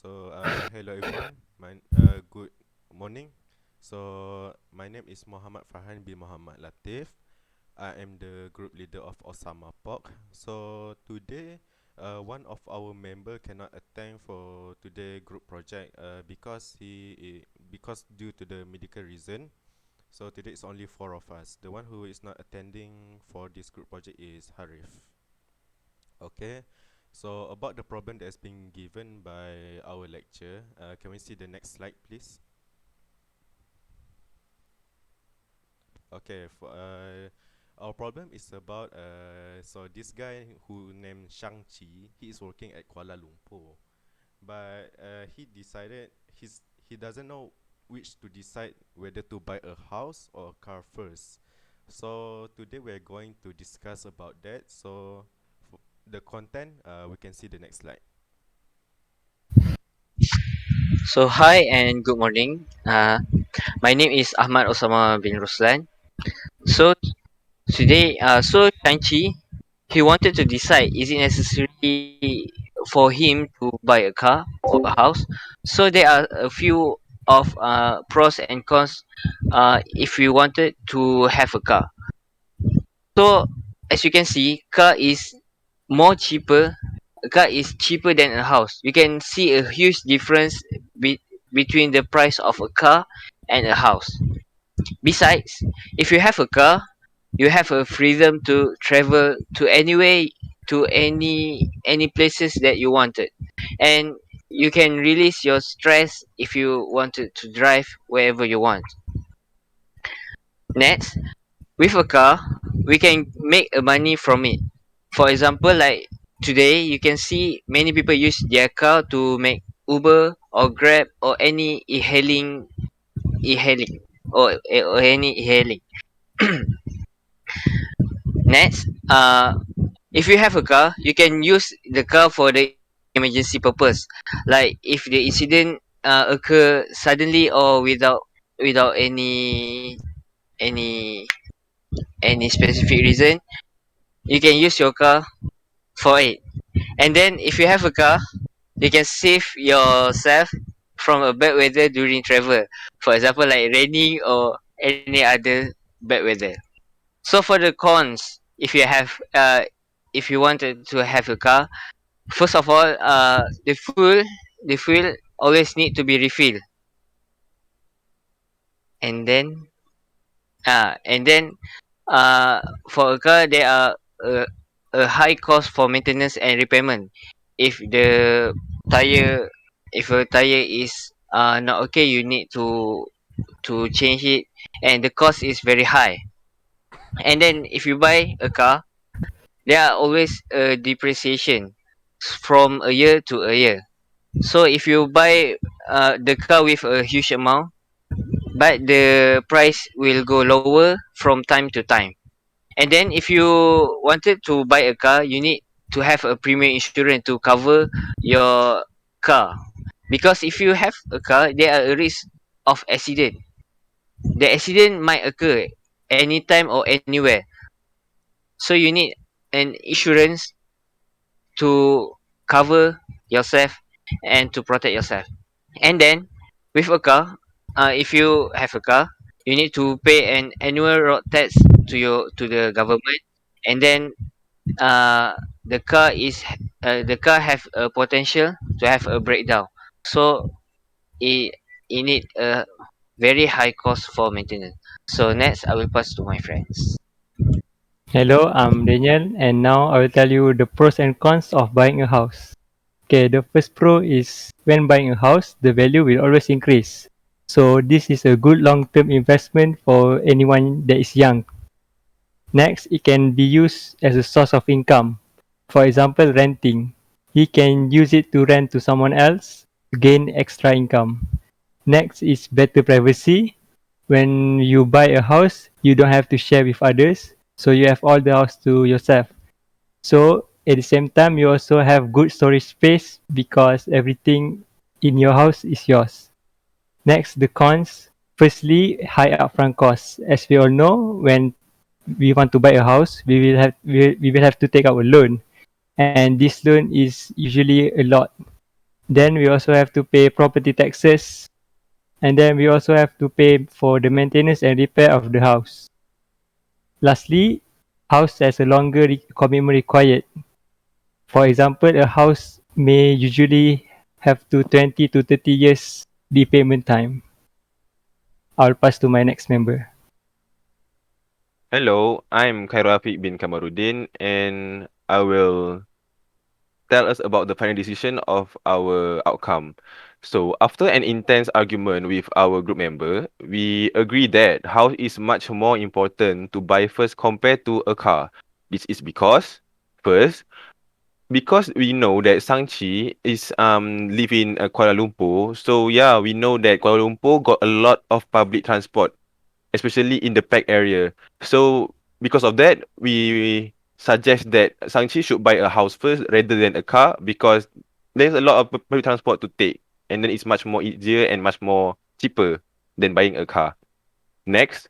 Hello everyone. Good morning. My name is Muhammad Farhan bin Muhammad Latif. I am the group leader of Osama Pok. Today, one of our member cannot attend for today group project because due to the medical reason. So today it's only four of us. The one who is not attending for this group project is Harif. Okay. So about the problem that's been given by our lecture, can we see the next slide, please? Okay. Our problem is about this guy who named Shang, he is working at Kuala Lumpur, but he doesn't know which to decide whether to buy a house or a car first. So today we're going to discuss about that. The content, we can see the next slide. So hi and good morning. My name is Ahmad Osama bin Ruslan. So today, Shang, he wanted to decide is it necessary for him to buy a car or a house. So there are a few of pros and cons if we wanted to have a car. So as you can see, car is more cheaper. A car is cheaper than a house. You can see a huge difference between the price of a car and a house. Besides, if you have a car, you have a freedom to travel to anywhere, to any places that you wanted, and you can release your stress if you wanted to drive wherever you want. Next, with a car, we can make a money from it. For example, like today, you can see many people use their car to make Uber or Grab or any e-hailing or any e-hailing. Next, if you have a car, you can use the car for the emergency purpose. Like if the incident occur suddenly or without any any specific reason, you can use your car for it. And then if you have a car, you can save yourself from a bad weather during travel. For example, like raining or any other bad weather. So for the cons, if you wanted to have a car, first of all, the fuel always need to be refilled, and then for a car there are a high cost for maintenance and repairment. If the tire, if a tire is not okay, you need to change it, and the cost is very high. And then if you buy a car, there are always a depreciation from a year to a year. So if you buy the car with a huge amount, but the price will go lower from time to time. And then if you wanted to buy a car, you need to have a premium insurance to cover your car. Because if you have a car, there are a risk of accident. The accident might occur anytime or anywhere. So you need an insurance to cover yourself and to protect yourself. And then with a car, if you have a car, you need to pay an annual road tax to the government. And then uh, the car have a potential to have a breakdown. So it it need a very high cost for maintenance. So next, I will pass to my friends. Hello, I'm Daniel, and now I will tell you the pros and cons of buying a house. Okay, the first pro is when buying a house, the value will always increase. So, this is a good long term investment for anyone that is young. Next, it can be used as a source of income. For example, renting. He can use it to rent to someone else to gain extra income. Next is better privacy. When you buy a house, you don't have to share with others, so you have all the house to yourself. So at the same time, you also have good storage space because everything in your house is yours. Next, the cons. Firstly, high upfront costs. As we all know, when we want to buy a house, we will have to take out a loan, and this loan is usually a lot. Then we also have to pay property taxes, and then we also have to pay for the maintenance and repair of the house. Lastly, house has a longer commitment required. For example, a house may usually have to 20 to 30 years repayment time. I'll pass to my next member. Hello, I'm Khairafi bin Kamaruddin, and I will tell us about the final decision of our outcome. So, after an intense argument with our group member, we agree that house is much more important to buy first compared to a car. This is because, first, because we know that Sangchi is live in Kuala Lumpur. So yeah, we know that Kuala Lumpur got a lot of public transport, especially in the pack area. So because of that, we suggest that Sangchi should buy a house first rather than a car because there's a lot of public transport to take, and then it's much more easier and much more cheaper than buying a car. Next,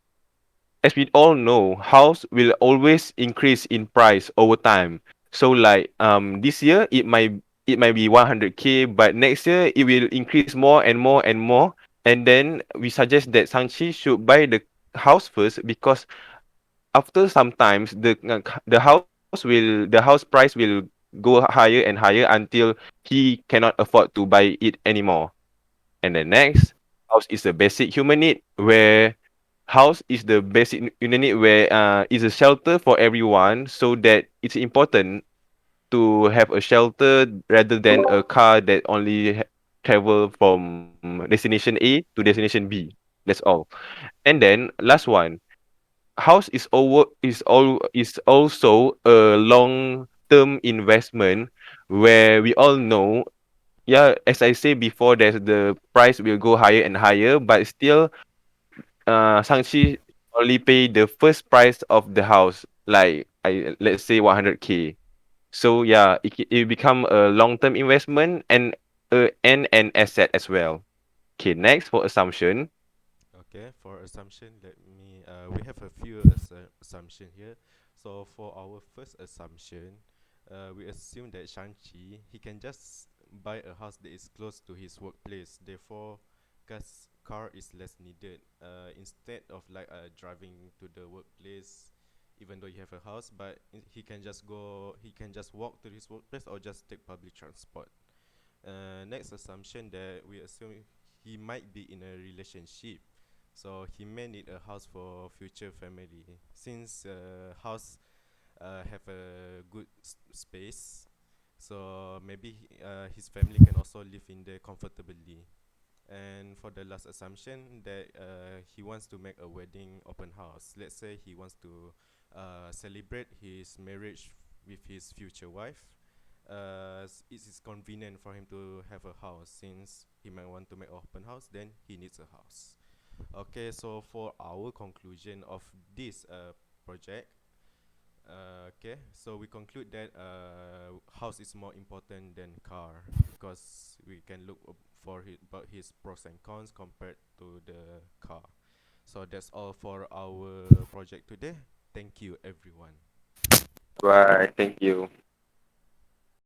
as we all know, house will always increase in price over time. So like this year it might be 100K, but next year it will increase more and more and more. And then we suggest that Sanchi should buy the house first because after sometimes the house price will go higher and higher until he cannot afford to buy it anymore. And then next, house is a basic human need where house is the basic unit where is a shelter for everyone, so that it's important to have a shelter rather than a car that only travel from destination A to destination B. That's all. And then last one, house is also a long term investment where we all know, yeah, as I say before, that the price will go higher and higher, but still Shang-Chi only pay the first price of the house, like let's say 100K. So yeah, it become a long-term investment and an asset as well. Okay, next for assumption. Okay, for assumption, let me. We have a few assumption here. So for our first assumption, we assume that Shang-Chi he can just buy a house that is close to his workplace. Therefore, cause car is less needed. Instead of like driving to the workplace, even though you have a house, but he can just go. He can just walk to his workplace or just take public transport. Next assumption that we assume he might be in a relationship, so he may need a house for future family. Since house have a good space, so maybe his family can also live in there comfortably. And for the last assumption that he wants to make a wedding open house. Let's say he wants to celebrate his marriage with his future wife. It is convenient for him to have a house since he might want to make an open house. Then he needs a house. Okay, so for our conclusion of this project, okay, so we conclude that house is more important than car because we can look for about his pros and cons compared to the car. So that's all for our project today. Thank you, everyone. Bye. Thank you.